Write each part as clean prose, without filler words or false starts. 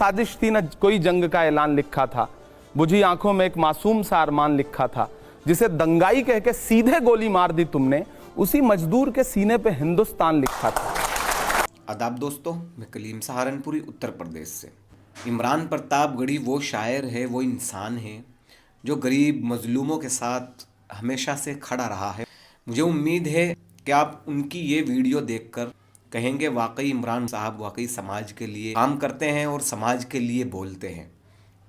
साजिश थी न कोई जंग का ऐलान लिखा था, बुझी आंखों में एक मासूम सा अरमान लिखा था, जिसे दंगाई कह के सीधे गोली मार दी तुमने, उसी मजदूर के सीने पे हिंदुस्तान लिखा था। आदाब दोस्तों, मैं कलीम सहारनपुरी उत्तर प्रदेश से। इमरान प्रतापगढ़ी वो शायर है, वो इंसान है जो गरीब मजलूमों के साथ हमेशा से खड़ा रहा है। मुझे उम्मीद है कि आप उनकी ये वीडियो देखकर कहेंगे वाकई इमरान साहब वाकई समाज के लिए काम करते हैं और समाज के लिए बोलते हैं।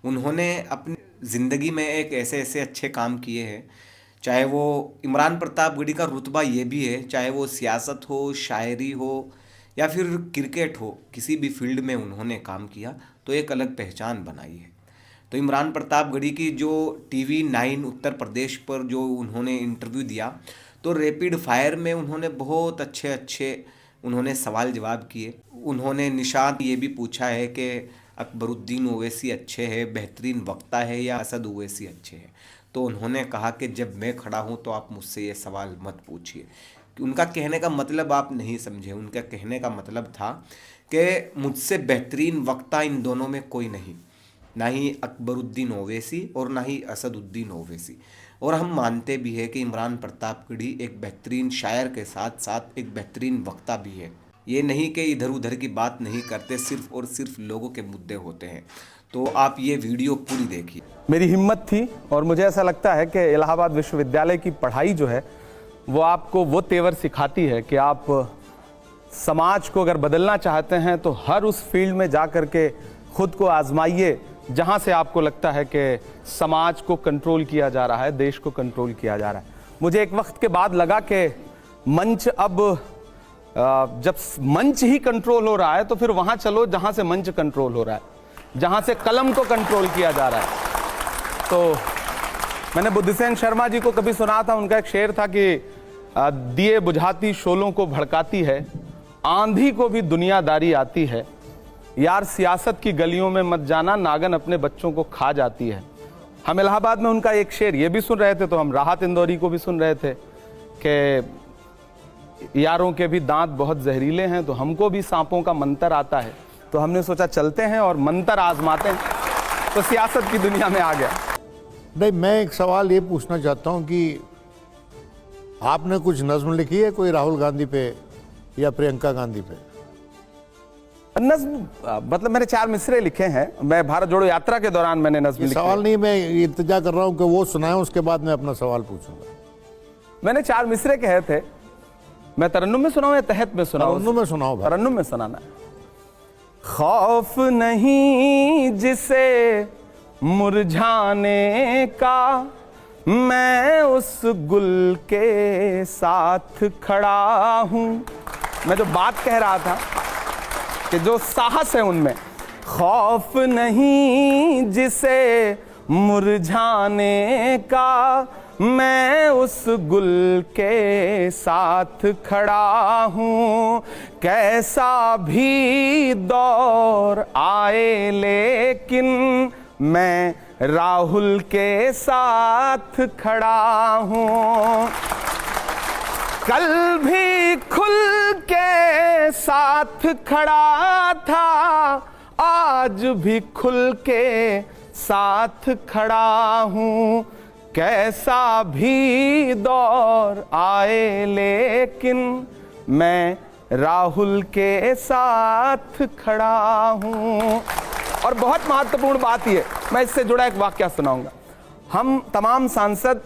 उन्होंने अपनी ज़िंदगी में एक ऐसे ऐसे अच्छे काम किए हैं, चाहे वो इमरान प्रतापगढ़ी का रुतबा ये भी है, चाहे वो सियासत हो, शायरी हो या फिर क्रिकेट हो, किसी भी फील्ड में उन्होंने काम किया तो एक अलग पहचान बनाई है। तो इमरान प्रतापगढ़ी की जो टीवी 9 उत्तर प्रदेश पर जो उन्होंने इंटरव्यू दिया, तो रैपिड फायर में उन्होंने बहुत अच्छे उन्होंने सवाल जवाब किए। उन्होंने निशात ये भी पूछा है कि अकबरुद्दीन ओवैसी अच्छे हैं, बेहतरीन वक्ता है, या असद ओवैसी अच्छे हैं। तो उन्होंने कहा कि जब मैं खड़ा हूँ तो आप मुझसे ये सवाल मत पूछिए। उनका कहने का मतलब आप नहीं समझे। उनका कहने का मतलब था कि मुझसे बेहतरीन वक्ता इन दोनों में कोई नहीं, ना ही अकबरुद्दीन ओवैसी और ना ही असदुद्दीन ओवैसी। और हम मानते भी हैं कि इमरान प्रतापगढ़ी एक बेहतरीन शायर के साथ साथ एक बेहतरीन वक्ता भी है। ये नहीं कि इधर उधर की बात नहीं करते, सिर्फ और सिर्फ लोगों के मुद्दे होते हैं। तो आप ये वीडियो पूरी देखिए। मेरी हिम्मत थी और मुझे ऐसा लगता है कि इलाहाबाद विश्वविद्यालय की पढ़ाई जो है वो आपको वो तेवर सिखाती है कि आप समाज को अगर बदलना चाहते हैं तो हर उस फील्ड में जा कर के खुद को आजमाइए जहां से आपको लगता है कि समाज को कंट्रोल किया जा रहा है, देश को कंट्रोल किया जा रहा है। मुझे एक वक्त के बाद लगा कि मंच अब जब मंच ही कंट्रोल हो रहा है तो फिर वहां चलो जहां से मंच कंट्रोल हो रहा है, जहां से कलम को कंट्रोल किया जा रहा है। तो मैंने बुद्धसेन शर्मा जी को कभी सुना था, उनका एक शेर था कि दिए बुझाती शोलों को भड़काती है, आंधी को भी दुनियादारी आती है, यार सियासत की गलियों में मत जाना, नागन अपने बच्चों को खा जाती है। हम इलाहाबाद में उनका एक शेर ये भी सुन रहे थे, तो हम राहत इंदौरी को भी सुन रहे थे कि यारों के भी दांत बहुत जहरीले हैं, तो हमको भी सांपों का मंतर आता है। तो हमने सोचा चलते हैं और मंतर आजमाते हैं, तो सियासत की दुनिया में आ गया। नहीं, मैं एक सवाल ये पूछना चाहता हूँ कि आपने कुछ नज्म लिखी है कोई राहुल गांधी पे या प्रियंका गांधी पे? नज्म मतलब मैंने 4 मिसरे लिखे हैं। मैं भारत जोड़ो यात्रा के दौरान मैंने नज्म लिखे। सवाल नहीं, मैं इंतजार कर रहा हूँ कि वो सुनाए, उसके बाद मैं अपना सवाल पूछूंगा। मैंने 4 मिसरे कहे थे। मैं तरन्नुम में सुनाऊं या तहत में सुनाऊं? तरन्नुम में सुनाओ। तरन्नुम में सुनाना। खौफ नहीं जिसे मुरझाने का, मैं उस गुल के साथ खड़ा हूं। मैं जो बात कह रहा था कि जो साहस है उनमें, खौफ नहीं जिसे मुरझाने का, मैं उस गुल के साथ खड़ा हूँ। कैसा भी दौर आए लेकिन मैं राहुल के साथ खड़ा हूँ। कल भी खुल के साथ खड़ा था, आज भी खुल के साथ खड़ा हूँ। कैसा भी दौर आए लेकिन मैं राहुल के साथ खड़ा हूँ। और बहुत महत्वपूर्ण बात ये, मैं इससे जुड़ा एक वाकया सुनाऊंगा। हम तमाम सांसद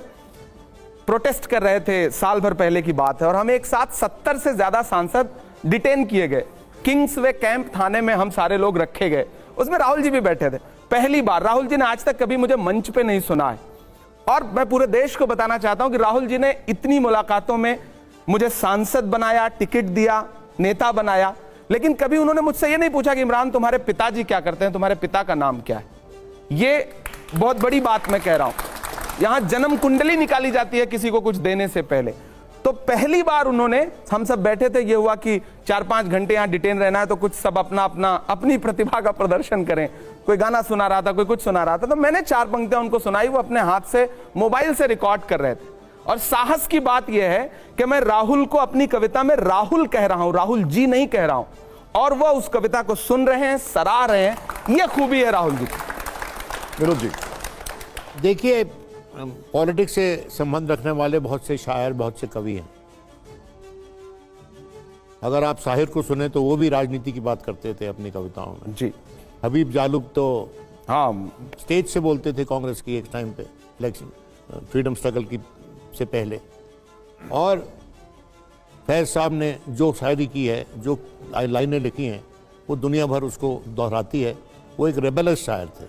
प्रोटेस्ट कर रहे थे, साल भर पहले की बात है, और हम एक साथ 70 से ज्यादा सांसद डिटेन किए गए। किंग्सवे कैंप थाने में हम सारे लोग रखे गए, उसमें राहुल जी भी बैठे थे। पहली बार राहुल जी ने आज तक कभी मुझे मंच पे नहीं सुना है, और मैं पूरे देश को बताना चाहता हूं कि राहुल जी ने इतनी मुलाकातों में मुझे सांसद बनाया, टिकट दिया, नेता बनाया, लेकिन कभी उन्होंने मुझसे ये नहीं पूछा कि इमरान तुम्हारे पिताजी क्या करते हैं, तुम्हारे पिता का नाम क्या है। ये बहुत बड़ी बात मैं कह रहा हूं। यहां जन्म कुंडली निकाली जाती है किसी को कुछ देने से पहले। तो पहली बार उन्होंने, हम सब बैठे थे, ये हुआ कि 4-5 घंटे यहां डिटेन रहना है तो कुछ सब अपनी प्रतिभा का प्रदर्शन करें। कोई गाना सुना रहा था, कोई कुछ सुना रहा था, तो मैंने 4 पंक्तियां उनको सुनाई। वो अपने हाथ से मोबाइल से रिकॉर्ड कर रहे थे। और साहस की बात यह है कि मैं राहुल को अपनी कविता में राहुल कह रहा हूं, राहुल जी नहीं कह रहा हूं। और वह उस कविता को सुन रहे हैं, सराह रहे हैं। यह खूबी है राहुल जी। विनोद जी, देखिए, पॉलिटिक्स से संबंध रखने वाले बहुत से शायर, बहुत से कवि हैं। अगर आप साहिर को सुने तो वो भी राजनीति की बात करते थे अपनी कविताओं में। जी, हबीब जालुब तो हाँ, स्टेज से बोलते थे कांग्रेस की एक टाइम पे, इलेक्शन फ्रीडम स्ट्रगल की से पहले। और फैज साहब ने जो शायरी की है, जो लाइनें लिखी हैं, वो दुनिया भर उसको दोहराती है। वो एक रेबेलस शायर थे।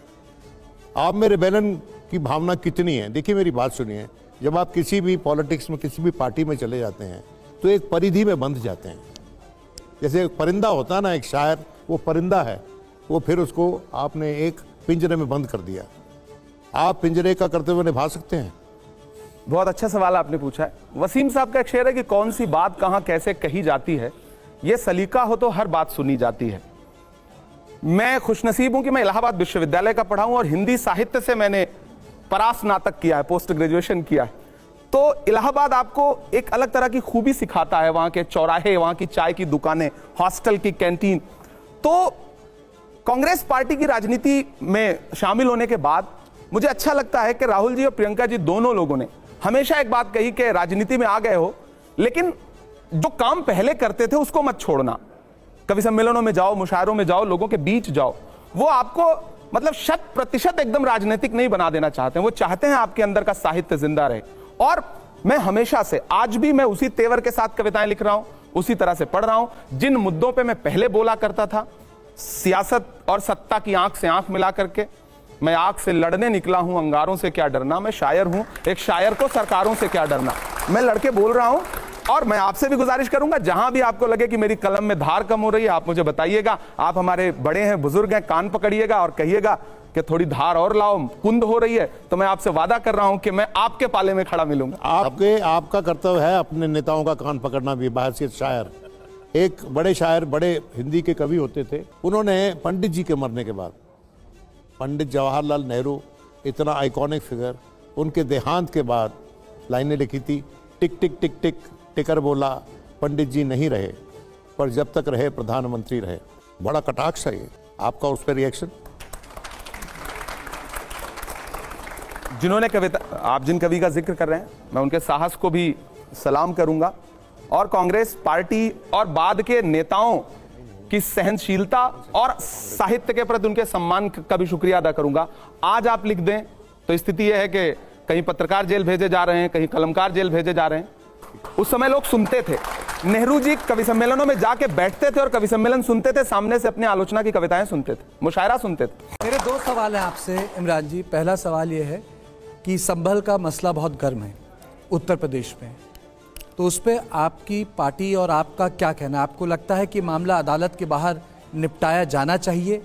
आप में रेबेलन की भावना कितनी है? देखिए, मेरी बात सुनिए, जब आप किसी भी पॉलिटिक्स में, किसी भी पार्टी में चले जाते हैं तो एक परिधि में बंध जाते हैं। जैसे एक परिंदा होता है ना, एक शायर, वो परिंदा है, वो फिर उसको आपने एक पिंजरे में बंद कर दिया। आप पिंजरे का कर्तव्य निभा सकते हैं? बहुत अच्छा सवाल आपने पूछा है। वसीम साहब का एक शेर है कि कौन सी बात कहां कैसे कही जाती है, यह सलीका हो तो हर बात सुनी जाती है। मैं खुशनसीब हूं कि मैं इलाहाबाद विश्वविद्यालय का पढ़ा हूं और हिंदी साहित्य से मैंने परास्नातक किया है, पोस्ट ग्रेजुएशन किया है। तो इलाहाबाद आपको एक अलग तरह की खूबी सिखाता है। वहां के चौराहे, वहां की चाय की दुकानें, हॉस्टल की कैंटीन। तो कांग्रेस पार्टी की राजनीति में शामिल होने के बाद मुझे अच्छा लगता है कि राहुल जी और प्रियंका जी दोनों लोगों ने हमेशा एक बात कही कि राजनीति में आ गए हो, लेकिन जो काम पहले करते थे उसको मत छोड़ना। कवि सम्मेलनों में जाओ, मुशायरों में जाओ, लोगों के बीच जाओ। वो आपको मतलब 100% एकदम राजनीतिक नहीं बना देना चाहते हैं। वो चाहते हैं आपके अंदर का साहित्य जिंदा रहे। और मैं हमेशा से, आज भी मैं उसी तेवर के साथ कविताएं लिख रहा हूं, उसी तरह से पढ़ रहा हूं। जिन मुद्दों पे मैं पहले बोला करता था, सियासत और सत्ता की आंख से आंख मिला करके, मैं आग से लड़ने निकला हूं, अंगारों से क्या डरना। मैं शायर हूं, एक शायर को सरकारों से क्या डरना। मैं लड़के बोल रहा हूं। और मैं आपसे भी गुजारिश करूंगा, जहां भी आपको लगे कि मेरी कलम में धार कम हो रही है, आप मुझे बताइएगा। आप हमारे बड़े हैं, बुजुर्ग हैं, कान पकड़िएगा और कहिएगा कि थोड़ी धार और लाओ, कुंद हो रही है। तो मैं आपसे वादा कर रहा हूं कि मैं आपके पाले में खड़ा मिलूंगा। आपका कर्तव्य है अपने नेताओं का कान पकड़ना भी। बहैसियत शायर, एक बड़े शायर, बड़े हिंदी के कवि होते थे, उन्होंने पंडित जी के मरने के बाद, पंडित जवाहरलाल नेहरू, इतना आइकॉनिक फिगर, उनके देहांत के बाद लाइनें लिखी थी। टिक टिक टिक टिक टिकर बोला, पंडित जी नहीं रहे, पर जब तक रहे प्रधानमंत्री रहे। बड़ा कटाक्ष है ये आपका, उस पर रिएक्शन? जिन्होंने कविता, आप जिन कवि का जिक्र कर रहे हैं, मैं उनके साहस को भी सलाम करूंगा और कांग्रेस पार्टी और बाद के नेताओं की सहनशीलता और साहित्य के प्रति उनके सम्मान का भी शुक्रिया अदा करूंगा। आज आप लिख दें तो स्थिति यह है कि कहीं पत्रकार जेल भेजे जा रहे हैं, कहीं कलमकार जेल भेजे जा रहे हैं। उस समय लोग सुनते थे। नेहरू जी कवि सम्मेलनों में जाके बैठते थे और कवि सम्मेलन सुनते थे, सामने से अपनी आलोचना की कविताएं सुनते थे, मुशायरा सुनते थे। मेरे दो सवाल हैं आपसे इमरान जी। पहला सवाल यह है कि संभल का मसला बहुत गर्म है उत्तर प्रदेश में, तो उस पर आपकी पार्टी और आपका क्या कहना है? आपको लगता है कि मामला अदालत के बाहर निपटाया जाना चाहिए?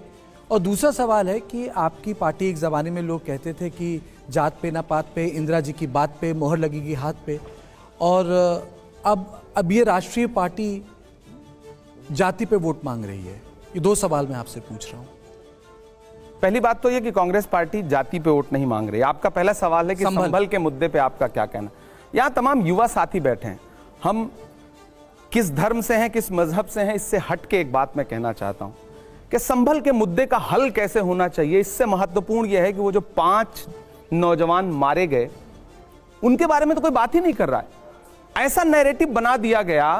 और दूसरा सवाल है कि आपकी पार्टी, एक ज़माने में लोग कहते थे कि जात पे ना पात पे, इंदिरा जी की बात पे मोहर लगेगी हाथ पे, और अब ये राष्ट्रीय पार्टी जाति पे वोट मांग रही है। ये दो सवाल मैं आपसे पूछ रहा हूँ। पहली बात तो ये कि कांग्रेस पार्टी जाति पे वोट नहीं मांग रही। आपका पहला सवाल है कि संभल के मुद्दे पे आपका क्या कहना। यहाँ तमाम युवा साथी बैठे हैं, हम किस धर्म से हैं, किस मजहब से हैं, इससे हट के एक बात मैं कहना चाहता हूं कि संभल के मुद्दे का हल कैसे होना चाहिए। इससे महत्वपूर्ण यह है कि वो जो 5 नौजवान मारे गए, उनके बारे में तो कोई बात ही नहीं कर रहा है। ऐसा नैरेटिव बना दिया गया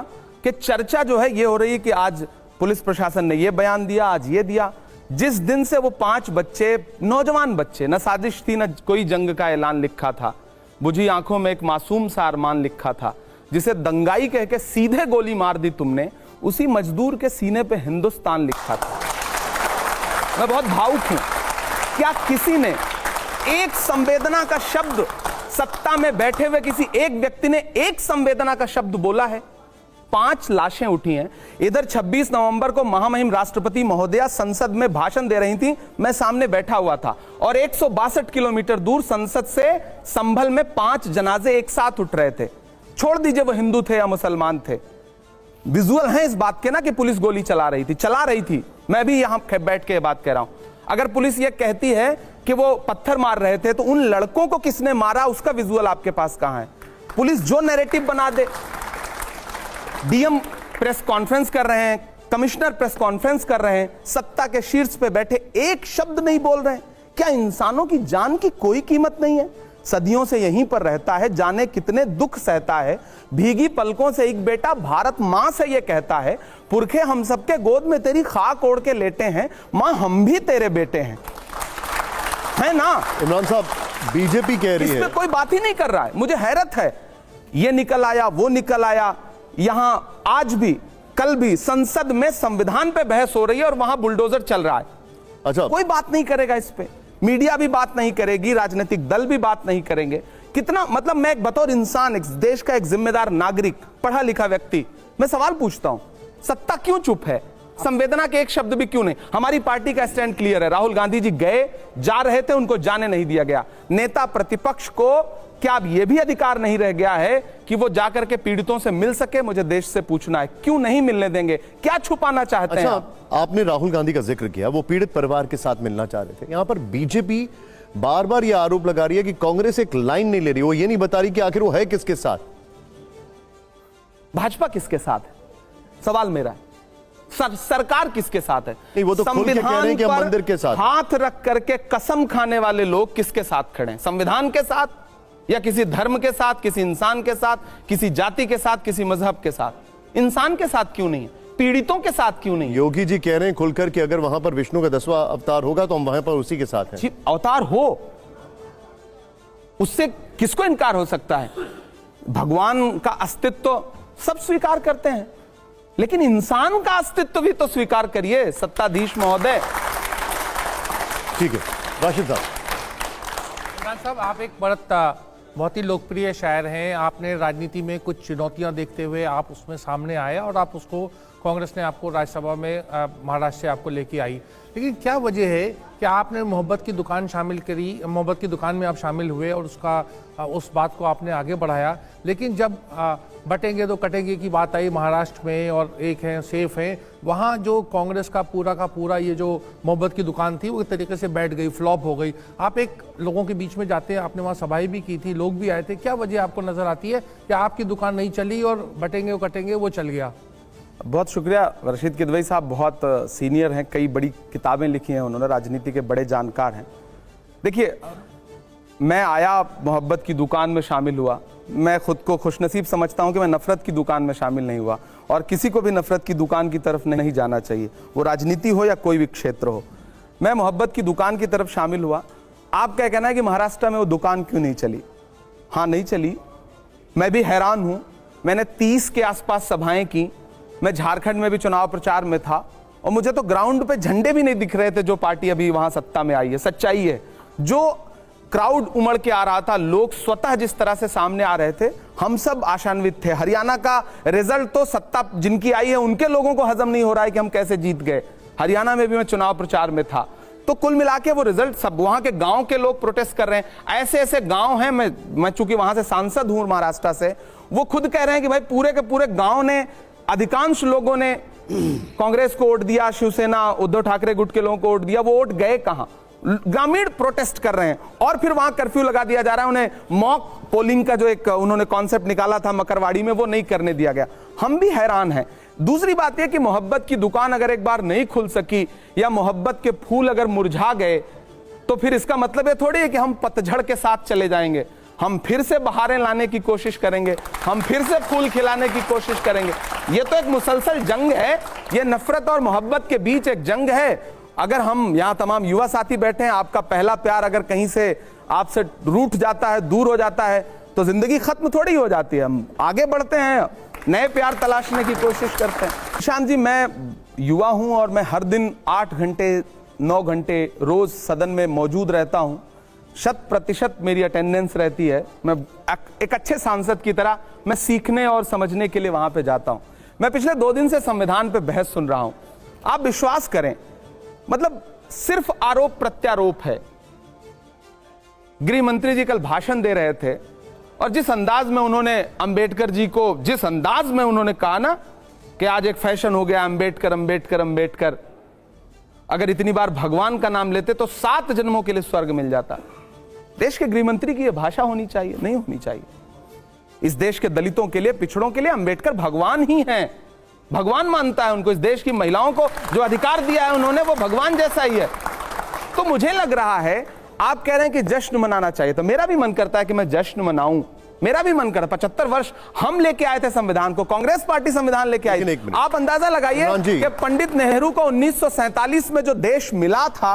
कि चर्चा जो है ये हो रही है कि आज पुलिस प्रशासन ने ये बयान दिया, आज ये दिया। जिस दिन से वो 5 बच्चे, नौजवान बच्चे, न साजिश थी, न कोई जंग का ऐलान लिखा था, बुझी आंखों में एक मासूम सा अरमान लिखा था, जिसे दंगाई कह के सीधे गोली मार दी तुमने, उसी मजदूर के सीने पे हिंदुस्तान लिखा था। मैं बहुत भावुक हूं। क्या किसी ने एक संवेदना का शब्द, सत्ता में बैठे हुए किसी एक व्यक्ति ने एक संवेदना का शब्द बोला है? 5 लाशें उठी हैं। इधर 26 नवंबर को महामहिम राष्ट्रपति महोदया संसद में भाषण दे रही थी, मैं सामने बैठा हुआ था, और 162 किलोमीटर दूर संसद से संभल में 5 जनाजे एक साथ उठ रहे थे। छोड़ दीजिए वो हिंदू थे या मुसलमान थे, विजुअल है इस बात के ना कि पुलिस गोली चला रही थी। मैं भी यहां बैठ के बात कह रहा हूं। अगर पुलिस ये कहती है कि वो पत्थर मार रहे थे, तो उन लड़कों को किसने मारा उसका विजुअल आपके पास कहां है? पुलिस जो नैरेटिव बना दे, डीएम प्रेस कॉन्फ्रेंस कर रहे हैं, कमिश्नर प्रेस कॉन्फ्रेंस कर रहे हैं, सत्ता के शीर्ष पे बैठे एक शब्द नहीं बोल रहे हैं। क्या इंसानों की जान की कोई कीमत नहीं है? सदियों से यहीं पर रहता है, जाने कितने दुख सहता है। भीगी पलकों से एक बेटा भारत मां से ये कहता है, पुरखे हम सबके गोद में तेरी खाक ओढ़ के लेटे हैं, मां हम भी तेरे बेटे हैं, है ना? इमरान साहब, बीजेपी कह रही है, इसमें कोई बात ही नहीं कर रहा है। मुझे हैरत है, ये निकल आया, वो निकल आया। यहां आज भी, कल भी संसद में संविधान पे बहस हो रही है और वहां बुलडोजर चल रहा है। अच्छा, कोई बात नहीं करेगा इस पे, मीडिया भी बात नहीं करेगी, राजनीतिक दल भी बात नहीं करेंगे। कितना मतलब, मैं एक बतौर इंसान, एक देश का एक जिम्मेदार नागरिक, पढ़ा लिखा व्यक्ति, मैं सवाल पूछता हूं, सत्ता क्यों चुप है? संवेदना के एक शब्द भी क्यों नहीं? हमारी पार्टी का स्टैंड क्लियर है। राहुल गांधी जी गए, जा रहे थे, उनको जाने नहीं दिया गया। नेता प्रतिपक्ष को क्या अब यह भी अधिकार नहीं रह गया है कि वो जाकर के पीड़ितों से मिल सके? मुझे देश से पूछना है, क्यों नहीं मिलने देंगे? क्या छुपाना चाहते हैं? अच्छा, आपने राहुल गांधी का जिक्र किया, वो पीड़ित परिवार के साथ मिलना चाह रहे थे। यहां पर बीजेपी बार बार यह आरोप लगा रही है कि कांग्रेस एक लाइन नहीं ले रही, वो ये नहीं बता रही कि आखिर वो है किसके साथ। भाजपा किसके साथ है, सवाल मेरा है। सरकार किसके साथ है? नहीं, वो तो खुल के कह रहे हैं कि हम मंदिर के साथ। हाथ रख करके कसम खाने वाले लोग किसके साथ खड़े हैं? संविधान के साथ, या किसी धर्म के साथ, किसी इंसान के साथ, किसी जाति के साथ, किसी मजहब के साथ? इंसान के साथ क्यों नहीं है? पीड़ितों के साथ क्यों नहीं? योगी जी कह रहे हैं खुलकर कि अगर वहां पर विष्णु का 10वां अवतार होगा तो हम वहां पर उसी के साथ हैं। अवतार हो, उससे किसको इनकार हो सकता है? भगवान का अस्तित्व सब स्वीकार करते हैं, लेकिन इंसान का अस्तित्व भी तो स्वीकार करिए सत्ताधीश महोदय। ठीक है, राशिद साहब। इमरान साहब, आप एक बहुत ही लोकप्रिय शायर हैं। आपने राजनीति में कुछ चुनौतियां देखते हुए आप उसमें सामने आए और आप उसको, कांग्रेस ने आपको राज्यसभा में महाराष्ट्र से आपको लेके आई। लेकिन क्या वजह है कि आपने मोहब्बत की दुकान शामिल करी, मोहब्बत की दुकान में आप शामिल हुए और उस बात को आपने आगे बढ़ाया, लेकिन जब बटेंगे तो कटेंगे की बात आई महाराष्ट्र में और एक है सेफ है, वहाँ जो कांग्रेस का पूरा ये जो मोहब्बत की दुकान थी वो एक तरीके से बैठ गई, फ्लॉप हो गई। आप एक लोगों के बीच में जाते हैं, आपने वहाँ सभाएं भी की थी, लोग भी आए थे, क्या वजह आपको नजर आती है कि आपकी दुकान नहीं चली और बटेंगे वो कटेंगे वो चल गया? बहुत शुक्रिया रशीद किदवई साहब, बहुत सीनियर हैं, कई बड़ी किताबें लिखी हैं उन्होंने, राजनीति के बड़े जानकार हैं। देखिए, मैं आया, मोहब्बत की दुकान में शामिल हुआ। मैं खुद को खुशनसीब समझता हूं कि मैं नफरत की दुकान में शामिल नहीं हुआ, और किसी को भी नफरत की दुकान की तरफ नहीं जाना चाहिए, वो राजनीति हो या कोई भी क्षेत्र हो। मैं मोहब्बत की दुकान की तरफ शामिल हुआ। आप क्या कहना है कि महाराष्ट्र में वो दुकान क्यों नहीं चली? हाँ, नहीं चली। मैं भी हैरान हूं। मैंने 30 के आसपास सभाएं की। मैं झारखंड में भी चुनाव प्रचार में था और मुझे तो ग्राउंड पे झंडे भी नहीं दिख रहे थे जो पार्टी अभी वहां सत्ता में आई है। सच्चाई है, जो क्राउड उमड़ के आ रहा था, लोग स्वतः जिस तरह से सामने आ रहे थे, हम सब आशान्वित थे। हरियाणा का रिजल्ट तो सत्ता जिनकी आई है उनके लोगों को हजम नहीं हो रहा है कि हम कैसे जीत गए। हरियाणा में भी मैं चुनाव प्रचार में था, तो कुल मिला के वो रिजल्ट, सब वहां के गांव के लोग प्रोटेस्ट कर रहे हैं। ऐसे ऐसे गांव हैं, मैं चूंकि वहां से सांसद हूं महाराष्ट्र से, वो खुद कह रहे हैं कि भाई पूरे के पूरे गांव ने, अधिकांश लोगों ने कांग्रेस को वोट दिया, शिवसेना उद्धव ठाकरे गुट के लोगों को वोट दिया, वो वोट गए कहां? ग्रामीण प्रोटेस्ट कर रहे हैं और फिर वहां कर्फ्यू लगा दिया जा रहा है। उन्हें मॉक पोलिंग का जो एक उन्होंने कॉन्सेप्ट निकाला था मकरवाड़ी में, वो नहीं करने दिया गया। हम भी हैरान हैं। दूसरी बात यह कि मोहब्बत की दुकान अगर एक बार नहीं खुल सकी या मोहब्बत के फूल अगर मुरझा गए, तो फिर इसका मतलब ये थोड़ी है कि हम पतझड़ के साथ चले जाएंगे। हम फिर से बहारें लाने की कोशिश करेंगे, हम फिर से फूल खिलाने की कोशिश करेंगे। ये तो एक मुसलसल जंग है, ये नफरत और मोहब्बत के बीच एक जंग है। अगर हम यहाँ तमाम युवा साथी बैठे हैं, आपका पहला प्यार अगर कहीं से आपसे रूठ जाता है, दूर हो जाता है, तो जिंदगी खत्म थोड़ी हो जाती है। हम आगे बढ़ते हैं, नए प्यार तलाशने की कोशिश करते हैं। निशांत जी, मैं युवा हूं और मैं हर दिन 8 घंटे 9 घंटे रोज सदन में मौजूद रहता हूं। 100% मेरी अटेंडेंस रहती है। मैं एक अच्छे सांसद की तरह मैं सीखने और समझने के लिए वहां पे जाता हूं। मैं पिछले 2 दिन से संविधान पे बहस सुन रहा हूं। आप विश्वास करें, मतलब सिर्फ आरोप प्रत्यारोप है। गृह मंत्री जी कल भाषण दे रहे थे और जिस अंदाज में उन्होंने अंबेडकर जी को, जिस अंदाज में उन्होंने कहा ना कि आज एक फैशन हो गया अंबेडकर अंबेडकर अंबेडकर, अगर इतनी बार भगवान का नाम लेते तो 7 जन्मों के लिए स्वर्ग मिल जाता। देश के गृह मंत्री की यह भाषा होनी चाहिए? नहीं होनी चाहिए। इस देश के दलितों के लिए, पिछड़ों के लिए अंबेडकर भगवान ही हैं। भगवान मानता है उनको, इस देश की महिलाओं को जो अधिकार दिया है उन्होंने, वो भगवान जैसा ही है। तो मुझे लग रहा है, आप कह रहे हैं कि जश्न मनाना चाहिए, तो मेरा भी मन करता है कि मैं जश्न मनाऊं। मेरा भी मन करता, 75 वर्ष हम लेके आए थे संविधान को, कांग्रेस पार्टी संविधान लेके आई। लेकिन एक मिनट। आप अंदाजा लगाइए कि पंडित नेहरू को 1947 में जो देश मिला था,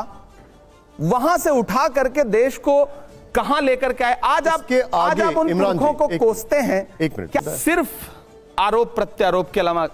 वहां से उठा करके देश को कहां लेकर के आए। आज आप उन पुरखों को कोसते हैं। क्या सिर्फ आरोप प्रत्यारोप के अलावा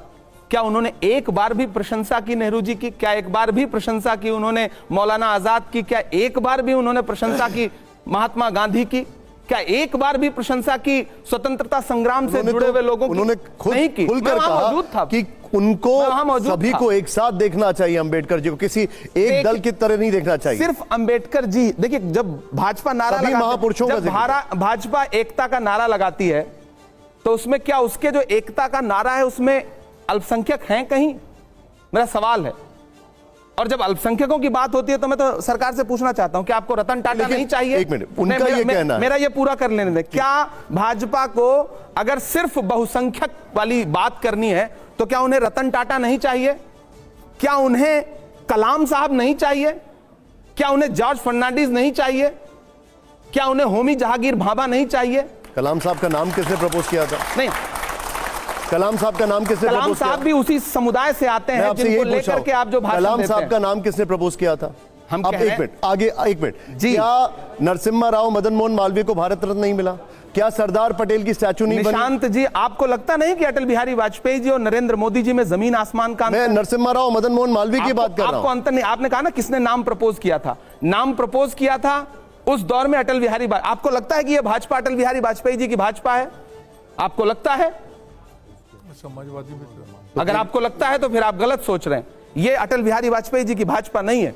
क्या उन्होंने एक बार भी प्रशंसा की नेहरू जी की? क्या एक बार भी प्रशंसा की उन्होंने मौलाना आजाद की? क्या एक बार भी उन्होंने प्रशंसा की महात्मा गांधी की? क्या एक बार भी प्रशंसा की स्वतंत्रता संग्राम से जुड़े हुए लोगों की? उन्होंने खुलकर कहा कि उनको सभी को एक साथ देखना चाहिए, अंबेडकर जी को किसी एक दल की तरह नहीं देखना चाहिए। सिर्फ अंबेडकर जी, देखिए जब भाजपा नारा महापुरुषों का जब भाजपा एकता का नारा लगाती है, तो उसमें क्या उसके जो एकता का नारा है उसमें अल्पसंख्यक हैं कहीं? मेरा सवाल है। और जब अल्पसंख्यकों की बात होती है तो मैं तो सरकार से पूछना चाहता हूं कि आपको रतन टाटा नहीं चाहिए? एक मिनट, उनका ये कहना है। मेरा ये पूरा कर लेने दें। क्या भाजपा को अगर सिर्फ बहुसंख्यक वाली बात करनी है तो क्या उन्हें रतन टाटा नहीं चाहिए? क्या उन्हें कलाम साहब नहीं चाहिए? क्या उन्हें जॉर्ज फर्नांडिस नहीं चाहिए? क्या उन्हें होमी जहांगीर भाभा नहीं चाहिए? कलाम साहब का नाम किसने प्रपोज किया था? नहीं, कलाम साहब का नाम किसने कलाम प्रपोज किया? साहब भी उसी समुदाय से आते हैं जिनको लेकर के आप जो भाषण देते हैं। कलाम साहब का नाम किसने प्रपोज किया था? हम अब एक मिनट आगे, एक मिनट जी। क्या नरसिम्हा राव मदन मोहन मालवीय को भारत रत्न नहीं मिला? क्या सरदार पटेल की स्टैचू नहीं बनी? निशांत जी, आपको लगता नहीं कि अटल बिहारी वाजपेयी जी और नरेंद्र मोदी जी में जमीन आसमान का? मैं नरसिम्हा राव मदन मोहन मालवीय की बात कर रहा हूं। आपको अंतर नहीं। आपने कहा ना किसने नाम प्रपोज किया था? नाम प्रपोज किया था उस दौर में अटल बिहारी। आपको लगता है कि यह भाजपा अटल बिहारी वाजपेयी जी की भाजपा है? आपको लगता है? समाजवादी अगर आपको लगता है तो फिर आप गलत सोच रहे हैं। ये अटल बिहारी वाजपेयी जी की भाजपा नहीं है।